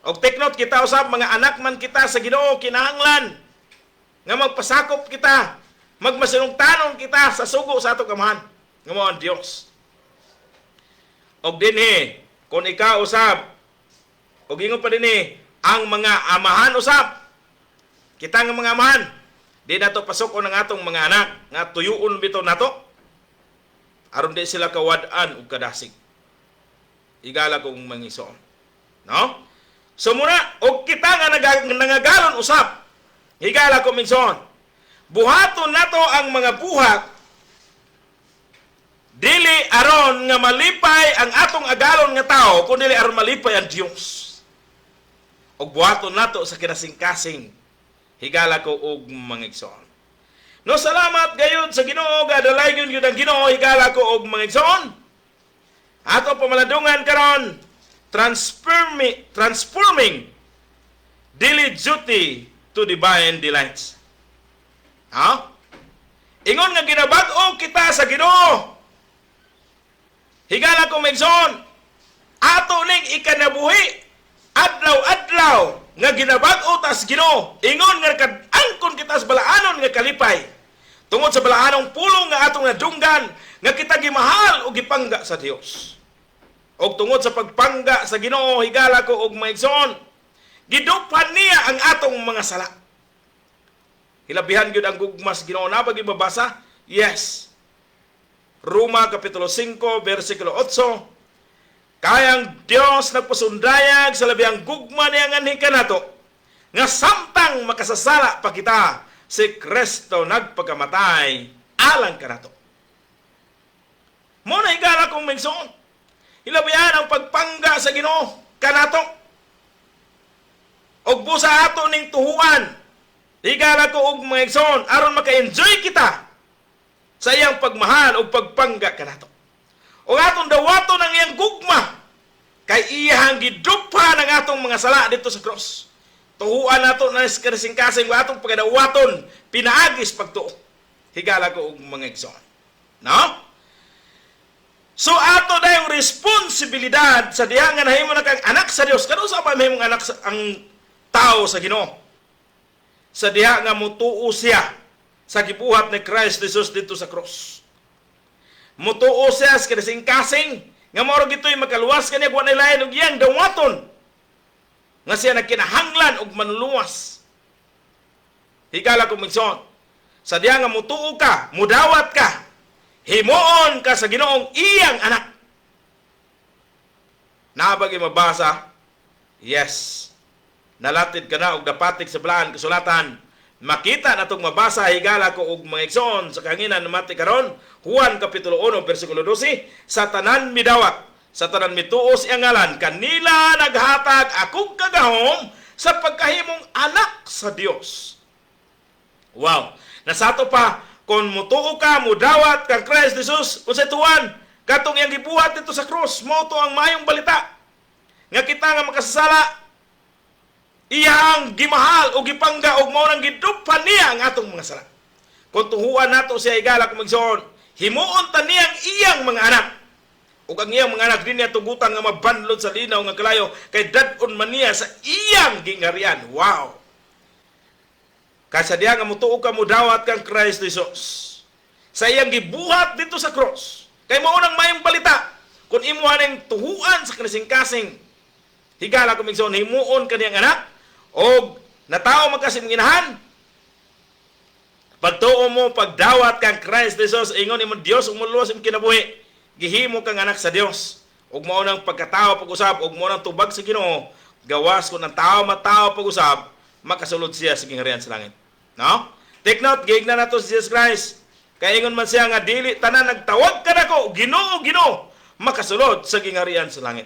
Og take note, kita usab mga anak man kita sa Ginoo kinahanglan nga magpasakop kita. Magmasinungtanon kita sa sugo sa ato kamahan. Nga mao ang Dios. Og dinhi kung ikaw usab, og ingon pa dinhi ang mga amahan usab. Kita nga mga amahan, di nato pasukon ang atong mga anak nga tuyuon bitaw nato aron di sila kawad-an ug kadasig. Igala kong mangisoon. No? So muna, og kita nga nangagalon usab. Higala ko mingsoon. Buhaton nato ang mga buhat dili aron nga malipay ang atong agalon nga tao, kundi dili aron malipay ang Dios. Og buhaton nato sa kinasing-kasing. Higala ko og mga igsoon. No, salamat gayud sa Ginoo, gadalaygon gyud ang Ginoo, higala ko og mga igsoon. Ato pamaladungan karon, transforming daily duty to divine delights. Ha? Ingon nga ginabag-o kita sa Ginoo. Higala ko megson. Ato ning ikanabuhi adlaw-adlaw nga ginabag-o ta sa Ginoo. Ingon nga kadangkon kita sa balaanon nga kalipay. Tungod sa balaanong pulong nga atong nadunggan nga kita gimahal o gipangga sa Dios. Og tungod sa pagpangga sa Ginoo, higala ko og maigsoon, gidupan niya ang atong mga sala. Hilabihan gyud ang gugma sa Ginoo na bagi mabasa? Yes. Roma kapitulo 5 bersikulo 8. Kayang Dios nagpasundayag sa labihang gugma niya nganhi kanato nga samtang makasasala pa kita, si Kristo nagpagamatay alang kanato. Mo na higala kong maigsoon. Hilabihan ang pagpangga sa Ginoo kanato. Og busa ato ning tuhuan. Higala ko og mga igsoon aron maka-enjoy kita sa iyang pagmahal o pagpangga kanato. O atong dawaton ang iyang gugma kay iyang gidupha ng atong mga sala dito sa cross. Tuhuan nato na kasing-kasing wa atong pagadawaton pinaagis pagtuo. Higala ko og mga igsoon. No? So ato dayong responsibilidad sa diha nga nahimo na kang anak sa Dios. Kano sa pa mahimong anak sa ang tao sa Ginoo? Sa diha nga mutuo siya sa gibuhat ni Christ Jesus dito sa cross. Mutuo siya sa kasing-kasing nga mao gitoy makaluwas kaniya wa lain og iyang dawaton. Nga siya nagkinahanglan og manluwas. Higala ko migsoon. Sa diha nga mutuo ka, mudawat ka, himuon ka sa Ginoong iyang anak. Nabagi mabasa? Yes. Nalatid ka na og dapatik sa blaan kasulatan. Makita na itong mabasa, higala ko og mga igsoon sa kanginan na mati karon, Juan Kapitulo 1, versikulo 12, sa tanan midawat, sa tanan mituos iyang ngalan, kanila naghatag akong kagahom sa pagkahimong anak sa Dios. Wow. Nasato pa, kung mutuo ka, mudawat kang Christ Jesus, kung sa tuwan, katong iyang gibuhat dito sa krus, mo to ang mayong balita. Nga kita nga makasasala, iyang gimahal o gipangga o mao nang giduphan niya ang atong mga sala. Kung tuhuan nato siya higala kung magsoon, himuon ta niyang iyang mga anak. Ug ang iyang mga anak din niya tugutan nga mabanlod sa linaw nga kalayo kay dad-on man niya sa iyang gingarian. Wow! Kaysa diya nga mutuo ka mudawat kang Christ Jesus sa iyang gibuhat dito sa cross. Kay mao nang mayong balita kung imuha ning tuhuan sa kasing-kasing higala kung magsoon himuon kaniyang anak o natao magkasimginahan, pagtuo mo, pagdawat kang Christ Jesus, ingon imong Dios, umuluwas imong kinabuhi, gihimo kang anak sa Dios. Ug mao nang pagkatao pag-usab, ug mao nang tubag sa Ginoo, gawas kung ang tao matao pag-usab, makasulod siya sa gingharian sa langit. No? Take note, giignan nato si Jesus Christ. Kaya ingon man siya nga dili tanan nagtawag ka nako, Ginoo, Ginoo, makasulod sa gingharian sa langit.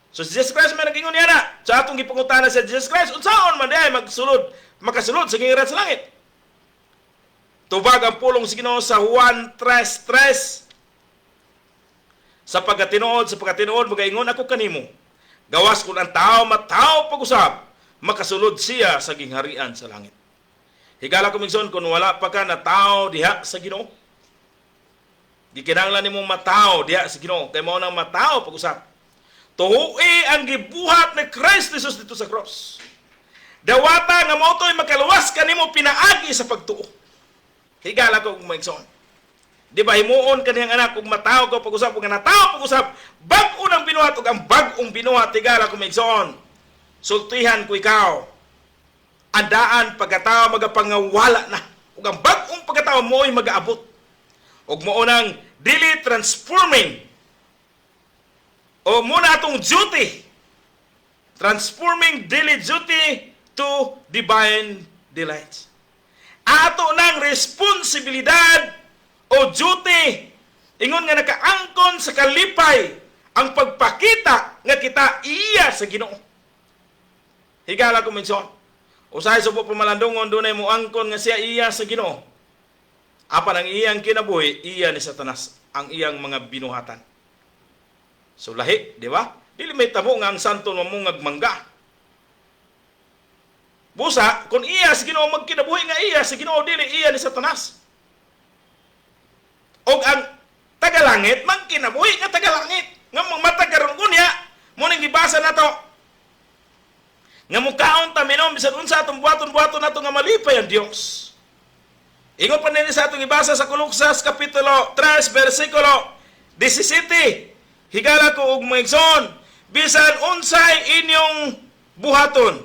So si Jesus Christ may nag-ingon niya na. Sa atong gipangutana sa Jesus Christ, unsaon man diay makasulod sa gingharian sa langit. Tubag ang pulong sa Ginoo sa Juan 3:3. Sa pagkatinuod, magaingon ako kanimo. Gawas kung ang tao matao pag-usab, makasulod siya sa gingharian sa langit. Higala ko migsoon kung wala pa ka na tao diha sa Ginoo. Gikinahanglan nimo matao diha sa Ginoo kay mao nang matao pag-usab. Tuhui ang gibuhat ni Christ Jesus dito sa cross. Dawata nga mao toy makaluwas kanimo pinaagi sa pagtuo. Higala ko kung maigsoon. Di ba himuon kaniyang anak kung matao ko pag-usab kung natao pag-usab bag-o nang binuhat ug ang bag-ong binuhat higala ko maigsoon. Sultihan ko ikaw. Andaan pagkatao magapangawala na. Ug ang bag-ong pagkatao mo'y mag-aabot. Ug mo nang dili transforming o muna atong duty, transforming daily duty to divine delights. Ato ng responsibilidad o duty, ingon nga nakaangkon sa kalipay ang pagpakita nga kita iya sa Ginoo. Higala ko mention, usahay subo pamalandungon dunay mo angkon nga siya iya sa Ginoo. Apan ang iyang kinabuhi, iya ni Satanas ang iyang mga binuhatan. So lahi, di ba? Dili may tamo nga ang santo mamungag mangga. Busa, kung iya sa Ginoo magkinabuhi nga iya sa Ginoo dili iya ni Satanas. Og ang tagalangit magkinabuhi nga tagalangit. Nga matag karon kunya, mo ning gibasa nato. Nga mukaon ta minom bisan unsa atong buhaton-buhaton nato nga malipay ang Dios. Ingon pa nini sa atong ibasa sa Kolosases Kapitulo 3, versikulo 17. Higala ko og maigsoon, bisan unsay inyong buhaton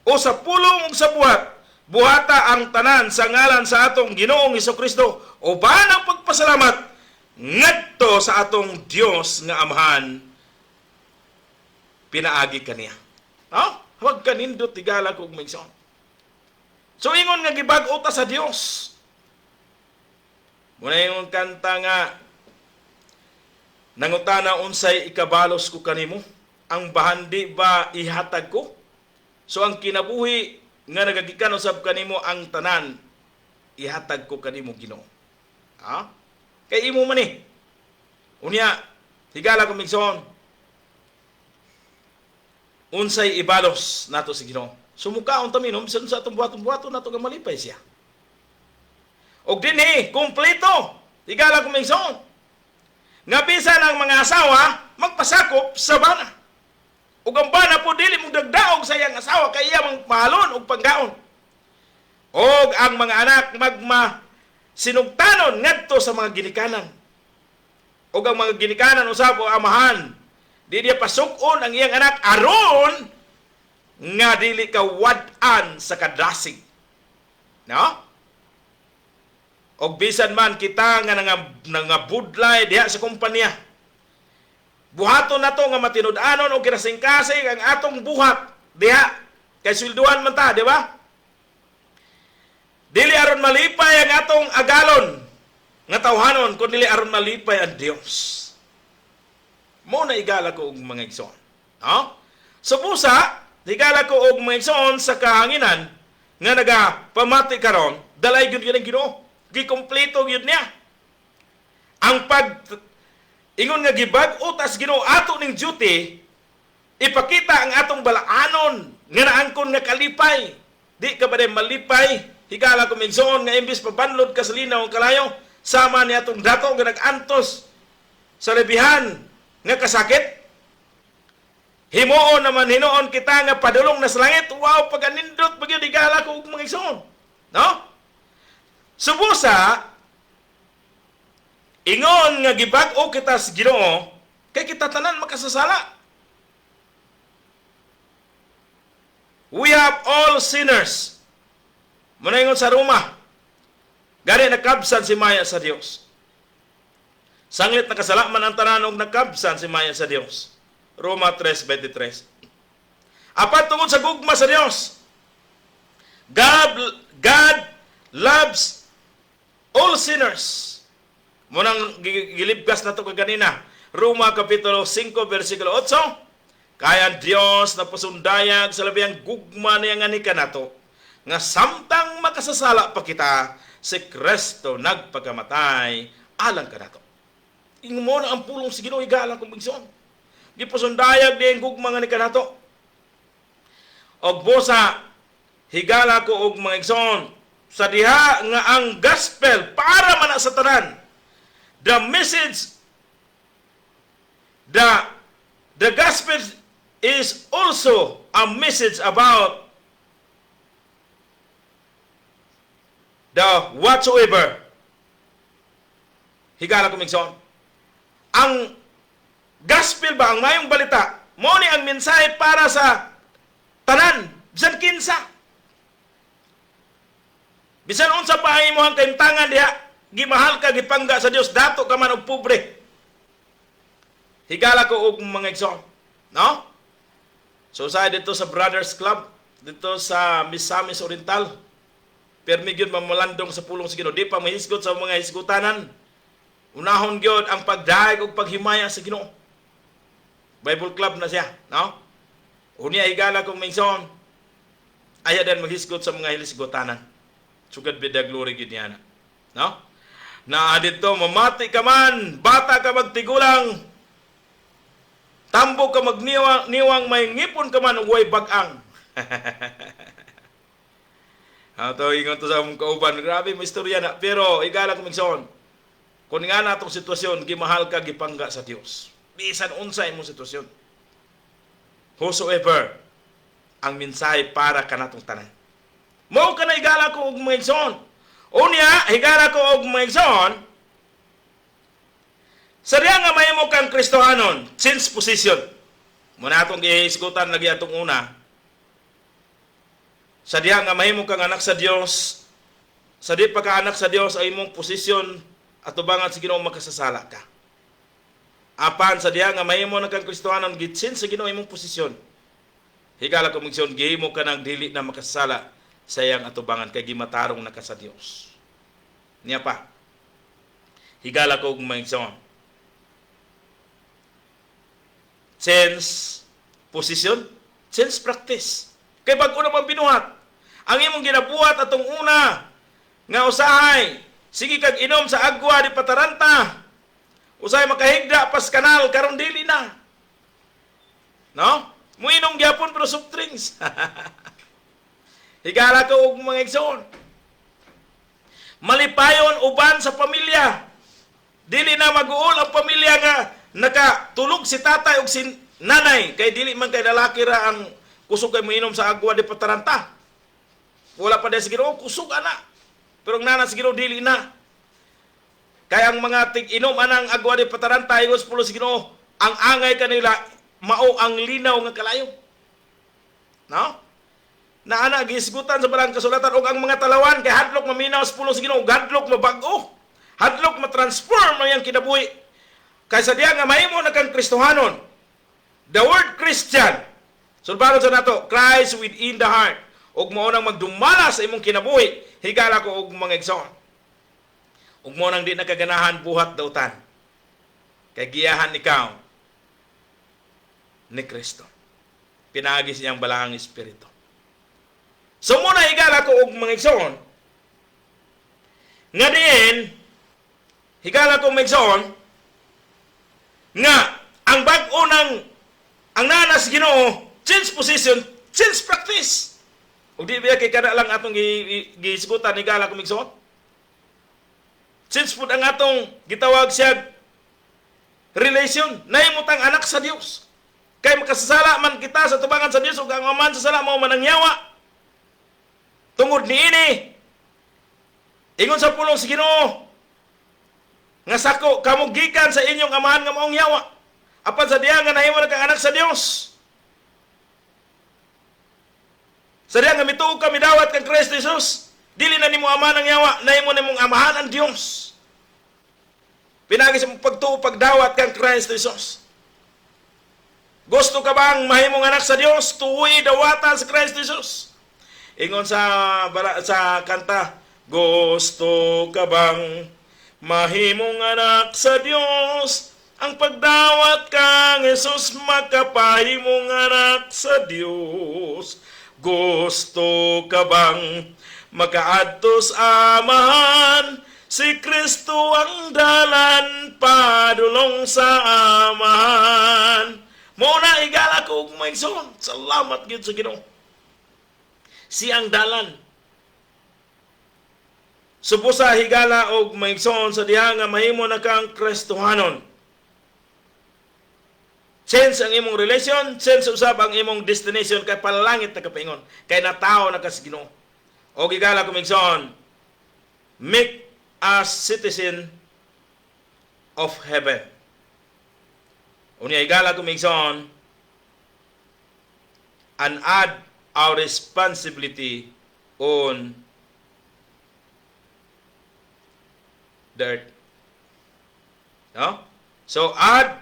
o sa pulong ug sa buhat, buhata ang tanan sa ngalan sa atong Ginoong Hesukristo o banang pagpasalamat ngadto sa atong Dios nga Amahan pinaagi kaniya. No? Huwag kanindot higala ko og maigsoon. So ingon nga gibag-o ta sa Dios. Muna yung kanta nga Nangutana unsay ikabalos ko kanimo? Ang bahandi ba ihatag ko? So ang kinabuhi nga nagagikan usab kanimo ang tanan, ihatag ko kanimo Ginoo. Ha? Kay imo man ni. Unya, higala ko migsoon. Unsay ibalos nato si Ginoo. Sumukaon ta minom bisan sa atong buhaton-buhaton nato nga malipay siya. Og dinhi kompleto. Higala ko migsoon. Nga bisan ang mga asawa magpasakop sa bana. Ug ang bana po dili mong dagdaog sa iyang asawa kay iya mang mahalon og panggaon. Og ang mga anak sinugtanon ngadto sa mga ginikanan. Og ang mga ginikanan usab o amahan di dia pasuk-on ang iyang anak aron nga dili ka wad-an sa kadasig. No? Og bisan man kita nga nangabudlay diha sa kumpanya. Buhaton nato nga matinud-anon og kinasing-kasing ang atong buhat diha kay swelduhan man ta, di ba? Dili aron malipay ang atong agalon nga tawhanon kun dili aron malipay ang Dios. Mo na igala ko og mga igsoon. No? So busa, igala ko og mga igsoon sa kahanginan nga nagapamati karon, dalay gyud ang Ginoo. Gikompleto gyud niya. Ang ingon nga gibag-o tas Ginoo ato ning duty ipakita ang atong balaanon nga naangkon nga kalipay. Di ka ba malipay? Higala ko migsoon nga imbis pabanlod ka sa linaw ang kalayo, sama ni atong dato nga nag-antos sa lebihan nga kasakit. Himuon naman hinuon kita nga padulong na sa langit. Wow, paganindot bagyo higala ko og mga igsoon. No? Subusa, ingon nga gibag-o kita sa Ginoo, kay kita tanan makasasala. We have all sinners. Muna ingon sa Roma, gani nakabsan si Maya sa Dios. Sanglit nakasala man ang tanan og nakabsan si Maya sa Dios. Roma 3:23. Apat tungod sa gugma sa Dios. God loves all sinners. Munang gilibgas na ito kaganina. Roma Kapitulo 5, versikulo 8. Kaya ang Diyos na pasundayag sa labihang gugma niya nga ni kanato, nga samtang makasasala pa kita, si Kristo nagpagamatay alang kanato. Ingon mo na ang pulong si Ginoo igalang kong bigson. Gipasundayag niya ang gugma nga ni kanato. Og bosa, higala ko og mga igsoon, sa diha nga ang gospel para man sa tanan. The message, the gospel is also a message about the whatsoever. Higala ko migsoon. Ang gospel ba, ang mayong balita, mo ni ang mensahe para sa tanan, bisan kinsa. Bisan unsa pa ang imong kaimtangan diha, gimahal ka gipangga sa Dios, dato ka man og pobre. Higala ko og mga igsoon, no? So sa dito sa Brothers Club, dito sa Misamis Oriental, permi gyud mamulandong sa pulong sa Ginoo, di pa mahisgot sa mga hisgutanan. Unahon gyud ang pagdaig ug paghimaya sa Ginoo. Bible Club na siya, no? Unya higala kong mingson, aya din maghisgot sa mga hisgutanan. Sugad bida glory gid niya na. No? Na dito mamati ka man, bata ka magtigulang, tambo ka magniwang may ngipon ka man ug way bag-ang. Ato ingon to sa among kauban, grabe may istorya na, pero igala ko migsoon. Kung nga na itong sitwasyon, gimahal ka gipangga sa Dios. Bisan unsay imong sitwasyon. Whosoever ang mensahe para kanatong tanan. Mao ka na higala ko og mga igsoon. Unya, higala ko og mga igsoon, sa diya nga mahimo kang Kristohanon, since position. Muna atong gihisgutan lagi atong una. Sa diya nga mahimo kang anak sa Dios, sa di pagka-anak sa Dios ay imong posisyon at tubangan sa Ginoo makasasala ka. Apan sa diya nga mahimo na kang Kristohanon, gitsin sa Ginoo imong posisyon. Higala ko mga igsoon, gihimo ka nang dili na makasasala sayang atubangan kay gimatarong na ka sa Dios. Niya pa, higala ko mga igsoon. change position, change practice. Kay bago naman binuhat, ang imong ginabuhat atong una, nga usahay, sige kag inom sa agwa di pataranta, usahay makahigda pas kanal, karon dili na. No? Muinom gyapon pero soft drinks. Higala ko og mga igsoon. Malipayon uban sa pamilya. Dili na mag-uol ang pamilya nga nakatulog si tatay ug si nanay kay dili man kay lalaki ra ang kusog kay moinom sa agwa di pataranta. Wala pa dahil sa Ginoo, kusog ana. Pero ang nana sa Ginoo dili na. Kaya ang mga tig-inom anang agwa di pataranta igos pulo sa Ginoo, ang angay kanila mao ang linaw nga kalayo. No? Na ana gisgutan sa balang kasulatan og ang mga talawan kay hadlok maminaw sa pulo sa Ginoo, hadlok mabag-o. Hadlok matransform ang iyang kinabuhi. Kaysa diya nga mahimo na kang Kristohanon. The word Christian, sulbaron sa nato, Christ within the heart. Og mao nang magdumala sa imong kinabuhi, higala ko og mga igsoon. Og mao nang di nakaganahan buhat dautan. Kay giyahan ikaw ni Kristo. Pinagi siyang balahang espiritu. So muna higala ko og mga igsoon. Nga diin, higala ko mga igsoon, nga ang bag-o ng ang nanas Ginoo, change position, change practice. Ug di biya kay kada lang atong gisigutan higala ko mga igsoon. Change pud ang atong gitawag siya relation, nahimutang anak sa Dios. Kay makasasala man kita sa tubangan sa Dios ug ang aman sa sala mao manangyawa. Tungod niini, ingon sa pulong sa Ginoo, nga sako kamo gikan sa inyong amahan nga maong yawa. Apan sa diya nga nahimo na kang anak sa Dios. Sa diya nga mituog ka midawat kang Kristo Jesus, dili na nimo amahan ang yawa, nahimo nimong amahan ang Dios. Pinagi sa pagtuo pagdawat kang Kristo Jesus. Gusto ka bang mahimong anak sa Dios, tuwi dawatan sa Kristo Jesus? Ingon sa kanta, gusto ka bang mahimong anak sa Dios? Ang pagdawat kang Jesus, makapahimong anak sa Dios. Gusto ka bang makaadto sa amahan? Si Kristo ang dalan, padulong sa amahan. Muna igala ko og mga igsoon. Salamat gyud sa Ginoo. Siyang dalan. Supusa higala og mga igsoon sa diha nga mahimo na kang Kristohanon. Change ang imong relation, change usab ang imong destination kay palangit na kapaingon. Kay natao na kas Ginoo. Og igala ko mga igsoon, make us citizen of heaven. Unya igala ko mga igsoon, and add our responsibility on the earth. No? So add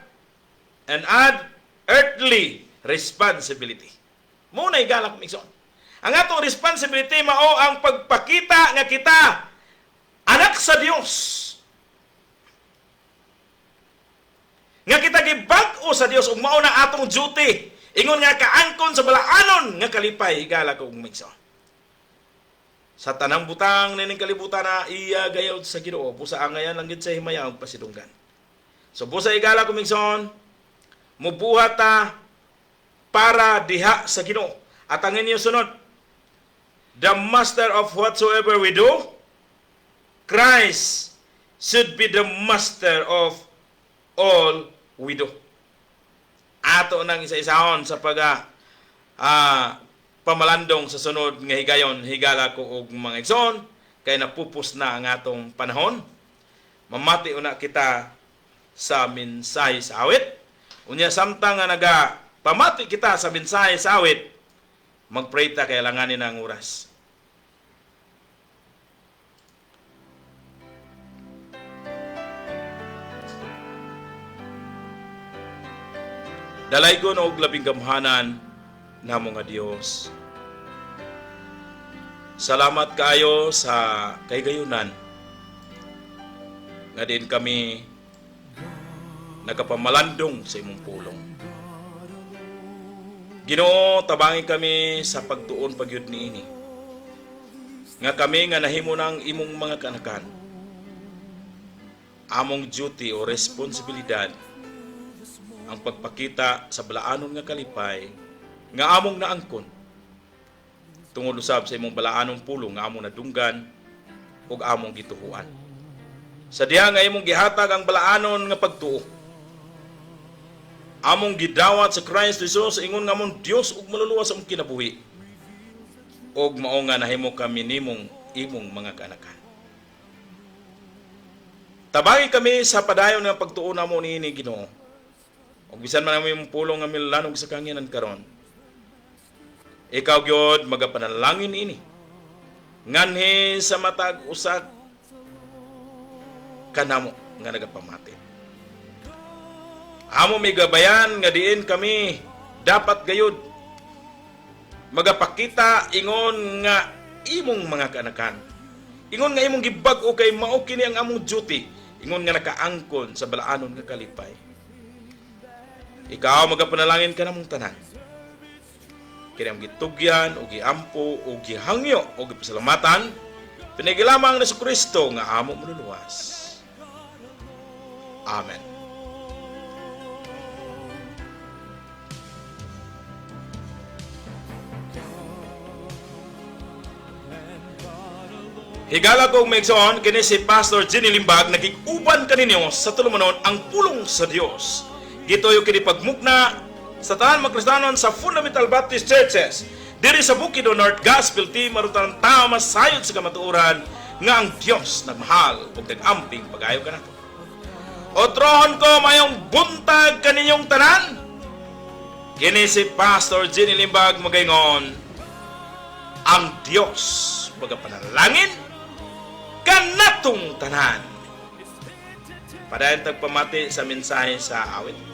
earthly responsibility. Muna igala ko migsoon. Ang atong responsibility mao ang pagpakita nga kita anak sa Dios. Nga kita gibag-o sa Dios ug mao na atong duty. Ingon nga kaangkon sa balaanon nga kalipay igala ko migsoon. Sa tanang butang nining kalibutan na iya gayod sa Ginoo, busa angayan lang gid sa himaya ug pasidunggan. So busa igala ko migsoon, mubuhat ta para diha sa Ginoo. At ang inyo sunod, the master of whatsoever we do, Christ should be the master of all we do. Ato nang isa-isahon sa pamalandong sa sunod nga higayon, higala ko og mga igsoon, kay napupos na ang atong panahon. Mamati una kita sa mensahe sa awit. Unya samtang nga pamati kita sa mensahe sa awit, mag-pray ta kay langanin ang oras. Dalaygon og labing gamhanan namo nga Dios. Salamat kayo sa kaygayunan nga din kami nagapamalandong sa imong pulong. Ginoo, tabangin kami sa pagtuon pagyud niini. Nga kami nga nahimo ng imong mga kanakan. Among duty o responsibilidad ang pagpakita sa balaanon nga kalipay nga among naangkon tungod usab sa imong balaanong pulong nga among nadunggan ug among gituhuan. Sa diha nga imong gihatag ang balaanon nga pagtuo. Among gidawat sa Kristo Jesus ingon nga among Dios ug maluluwas sa among kinabuhi. Og mao nga nahimo kami nimong imong mga kanakan. Tabangin kami sa padayon nga pagtuo namo niini Ginoo. Og bisan man among pulong nga milanog sa kanginan karon. Ikaw gyud magapanalangin ini. Nganhi sa matag usa kanamo nga nagapamati. Amo may gabayan nga diin kami dapat gayud magapakita ingon nga imong mga kanakan. Ingon nga imong gibag-o kay mao kini ang among duty. Ingon nga nakaangkon sa balaanon nga kalipay. Ikaw magapanalangin ka namong tanan. Kini ang gitugyan o giampo o gihangyo o gipasalamatan pinagilamang na sa Kristo nga amo manuluwas. Amen. Higala kong maigsoon, kini si Pastor Jenny Limbag, nagig-uban kaninyo sa tulumanon ang pulong sa Dios. Gitoyo kini pagmukna sa tanan mga Kristiyanon sa Fundamental Baptist Churches, diri sa Bukidnon North Gospel Team, marutan tao masayod sa kamatuoran nga ang Dios nagmahal ug nag-amping pag-ayo kanato. Otrohon ko mayong buntag kaninyong tanan. Kini si Pastor Jenny Limbag magaingon, ang Dios magapanalangin kanatong tanan. Padayon tagpamati sa mensahe sa awit.